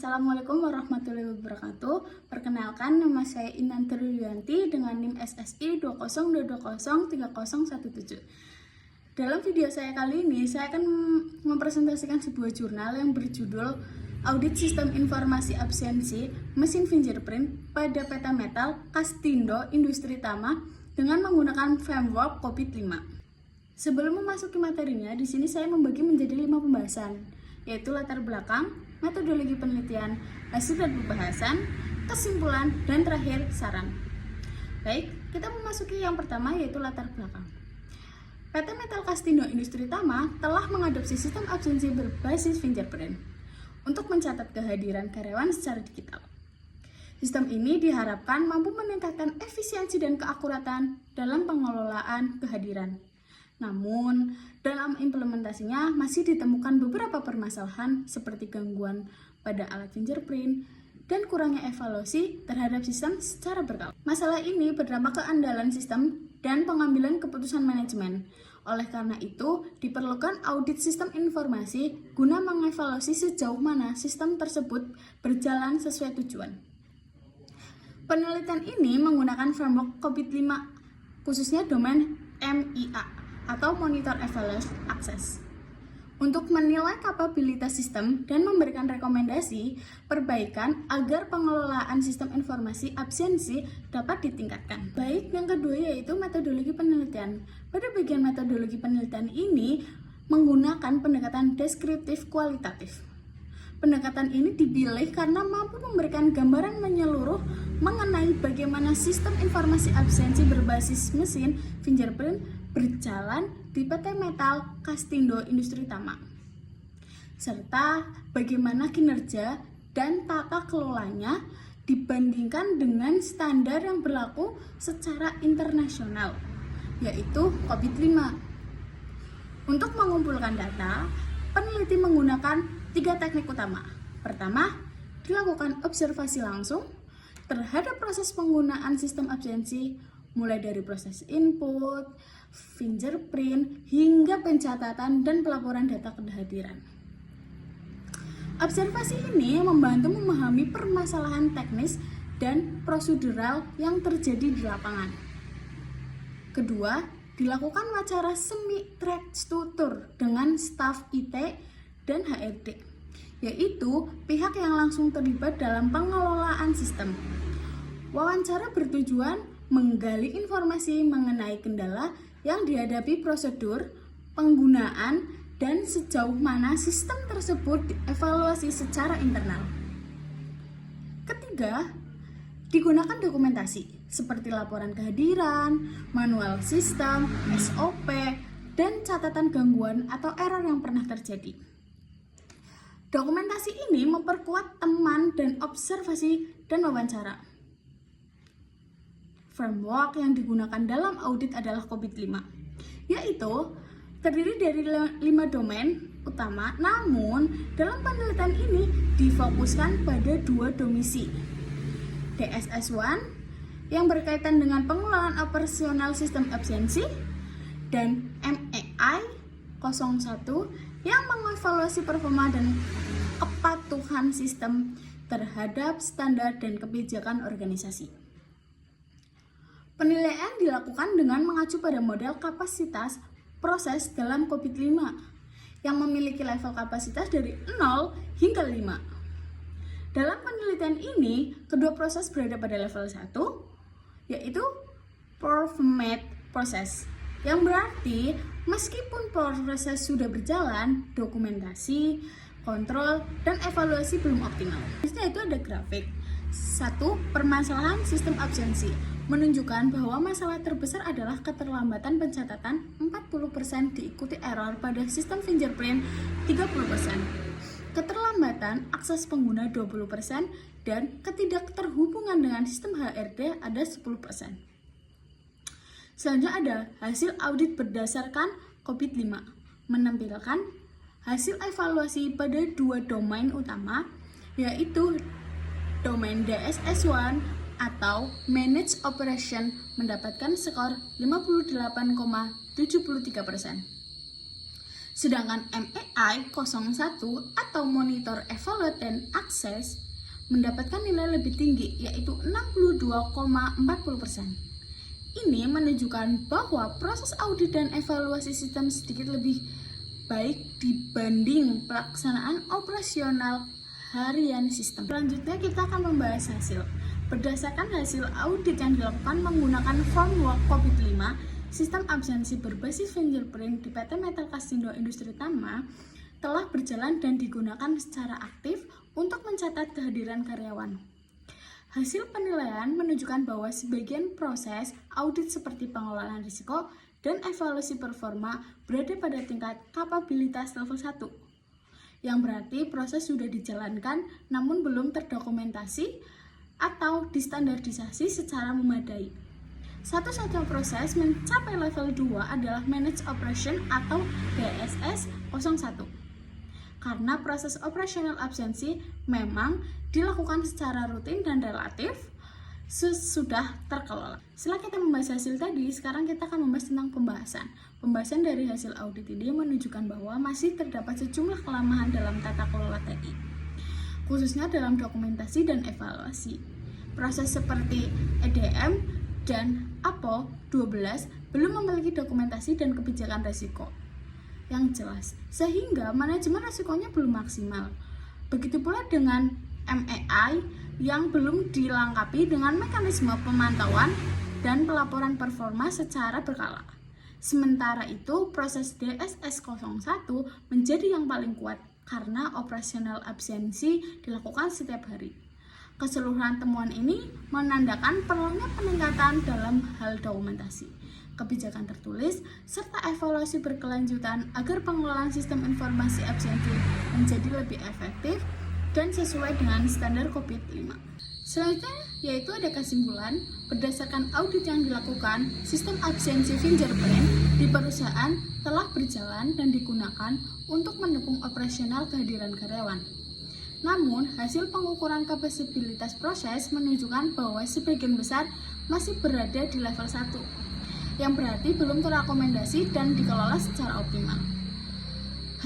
Assalamualaikum warahmatullahi wabarakatuh. Perkenalkan, nama saya Inan Triyanti dengan NIM SSI 202203017. Dalam video saya kali ini, saya akan mempresentasikan sebuah jurnal yang berjudul Audit Sistem Informasi Absensi Mesin Fingerprint pada Peta Metal Kastindo Industri Tama dengan menggunakan framework COVID-5. Sebelum memasuki materinya, di sini saya membagi menjadi 5 pembahasan, yaitu latar belakang, metodologi penelitian, hasil dan pembahasan, kesimpulan, dan terakhir saran. Baik, kita memasuki yang pertama, yaitu latar belakang. PT Metal Kastindo Industri Tama telah mengadopsi sistem absensi berbasis fingerprint untuk mencatat kehadiran karyawan secara digital. Sistem ini diharapkan mampu meningkatkan efisiensi dan keakuratan dalam pengelolaan kehadiran. Namun, dalam implementasinya masih ditemukan beberapa permasalahan seperti gangguan pada alat fingerprint dan kurangnya evaluasi terhadap sistem secara berkala. Masalah ini berdampak ke andalan sistem dan pengambilan keputusan manajemen. Oleh karena itu, diperlukan audit sistem informasi guna mengevaluasi sejauh mana sistem tersebut berjalan sesuai tujuan. Penelitian ini menggunakan framework COVID-5, khususnya domain MIA atau Monitor Evaluate Access, untuk menilai kapabilitas sistem dan memberikan rekomendasi perbaikan agar pengelolaan sistem informasi absensi dapat ditingkatkan. Baik, yang kedua yaitu metodologi penelitian. Pada bagian metodologi penelitian ini menggunakan pendekatan deskriptif kualitatif. Pendekatan ini dipilih karena mampu memberikan gambaran menyeluruh mengenai bagaimana sistem informasi absensi berbasis mesin fingerprint berjalan di PT Metal Kastindo Industri Tama, serta bagaimana kinerja dan tata kelolanya dibandingkan dengan standar yang berlaku secara internasional, yaitu COVID-5. Untuk mengumpulkan data, peneliti menggunakan 3 teknik utama. Pertama, dilakukan observasi langsung terhadap proses penggunaan sistem absensi, mulai dari proses input, fingerprint, hingga pencatatan dan pelaporan data kehadiran. Observasi ini membantu memahami permasalahan teknis dan prosedural yang terjadi di lapangan. Kedua, dilakukan wawancara semi-struktur dengan staf IT dan HRD, yaitu pihak yang langsung terlibat dalam pengelolaan sistem. Wawancara bertujuan menggali informasi mengenai kendala yang dihadapi prosedur, penggunaan, dan sejauh mana sistem tersebut dievaluasi secara internal. Ketiga, digunakan dokumentasi seperti laporan kehadiran, manual sistem, SOP, dan catatan gangguan atau error yang pernah terjadi. Dokumentasi ini memperkuat teman dan observasi dan wawancara. Framework yang digunakan dalam audit adalah COVID-5, yaitu terdiri dari 5 domain utama, namun dalam penelitian ini difokuskan pada 2 domisi. DSS1 yang berkaitan dengan pengelolaan operasional sistem absensi dan MEI 01 yang mengevaluasi performa dan kepatuhan sistem terhadap standar dan kebijakan organisasi. Penilaian dilakukan dengan mengacu pada model kapasitas proses dalam COVID-5 yang memiliki level kapasitas dari 0 hingga 5. Dalam penelitian ini, kedua proses berada pada level 1, yaitu performance proses, yang berarti meskipun proses sudah berjalan, dokumentasi, kontrol, dan evaluasi belum optimal. Biasanya itu ada grafik. 1. Permasalahan sistem absensi menunjukkan bahwa masalah terbesar adalah keterlambatan pencatatan 40%, diikuti error pada sistem fingerprint 30%, keterlambatan akses pengguna 20%, dan ketidakterhubungan dengan sistem HRD ada 10%. Selanjutnya ada hasil audit berdasarkan COVID-5 menampilkan hasil evaluasi pada 2 domain utama, yaitu domain DSS1 atau Manage Operation mendapatkan skor 58,73%. Sedangkan MEI 01 atau Monitor Evaluate dan Access mendapatkan nilai lebih tinggi, yaitu 62,40%. Ini menunjukkan bahwa proses audit dan evaluasi sistem sedikit lebih baik dibanding pelaksanaan operasional harian sistem. Selanjutnya kita akan membahas hasil. Berdasarkan hasil audit yang dilakukan menggunakan framework COVID-5, sistem absensi berbasis fingerprint di PT Metal Kastindo Industri Tama telah berjalan dan digunakan secara aktif untuk mencatat kehadiran karyawan. Hasil penilaian menunjukkan bahwa sebagian proses audit seperti pengelolaan risiko dan evaluasi performa berada pada tingkat kapabilitas level 1, yang berarti proses sudah dijalankan namun belum terdokumentasi atau distandarisasi secara memadai. Satu-satunya proses mencapai level 2 adalah Managed Operation atau DSS 01. Karena proses operasional absensi memang dilakukan secara rutin dan relatif sudah terkelola. Setelah kita membahas hasil tadi, sekarang kita akan membahas tentang pembahasan. Pembahasan dari hasil audit ini menunjukkan bahwa masih terdapat sejumlah kelemahan dalam tata kelola TI, khususnya dalam dokumentasi dan evaluasi. Proses seperti EDM dan APO 12 belum memiliki dokumentasi dan kebijakan resiko yang jelas, sehingga manajemen risikonya belum maksimal. Begitu pula dengan MEI yang belum dilengkapi dengan mekanisme pemantauan dan pelaporan performa secara berkala. Sementara itu, proses DSS 01 menjadi yang paling kuat karena operasional absensi dilakukan setiap hari. Keseluruhan temuan ini menandakan perlunya peningkatan dalam hal dokumentasi, kebijakan tertulis, serta evaluasi berkelanjutan agar pengelolaan sistem informasi absensi menjadi lebih efektif dan sesuai dengan standar COVID-5. Selanjutnya yaitu ada kesimpulan, berdasarkan audit yang dilakukan, sistem absensi fingerprint di perusahaan telah berjalan dan digunakan untuk mendukung operasional kehadiran karyawan. Namun, hasil pengukuran kapasibilitas proses menunjukkan bahwa sebagian besar masih berada di level 1, yang berarti belum terakomodasi dan dikelola secara optimal.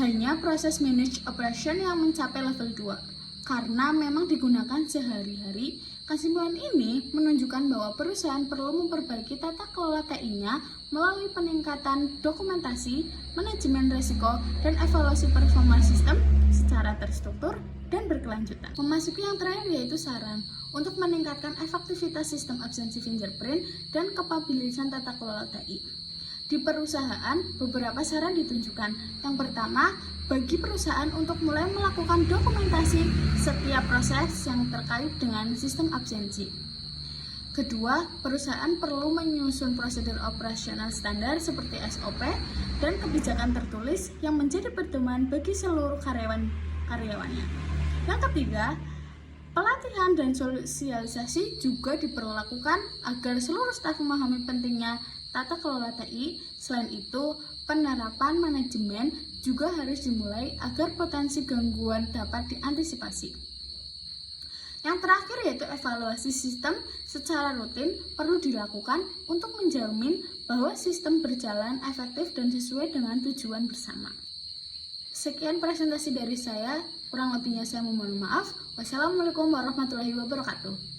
Hanya proses manage operation yang mencapai level 2, karena memang digunakan sehari-hari. Kesimpulan ini menunjukkan bahwa perusahaan perlu memperbaiki tata kelola TI-nya melalui peningkatan dokumentasi, manajemen risiko, dan evaluasi performa sistem secara terstruktur dan berkelanjutan. Memasuki yang terakhir yaitu saran untuk meningkatkan efektivitas sistem absensi fingerprint dan kapabilitas tata kelola TI. Di perusahaan, beberapa saran ditunjukkan. Yang pertama, bagi perusahaan untuk mulai melakukan dokumentasi setiap proses yang terkait dengan sistem absensi. Kedua, perusahaan perlu menyusun prosedur operasional standar seperti SOP dan kebijakan tertulis yang menjadi pedoman bagi seluruh karyawannya. Yang ketiga, pelatihan dan sosialisasi juga diperlakukan agar seluruh staf memahami pentingnya tata kelola TI. Selain itu, penerapan manajemen juga harus dimulai agar potensi gangguan dapat diantisipasi. Yang terakhir yaitu evaluasi sistem secara rutin perlu dilakukan untuk menjamin bahwa sistem berjalan efektif dan sesuai dengan tujuan bersama. Sekian presentasi dari saya, kurang lebihnya saya mohon maaf. Wassalamualaikum warahmatullahi wabarakatuh.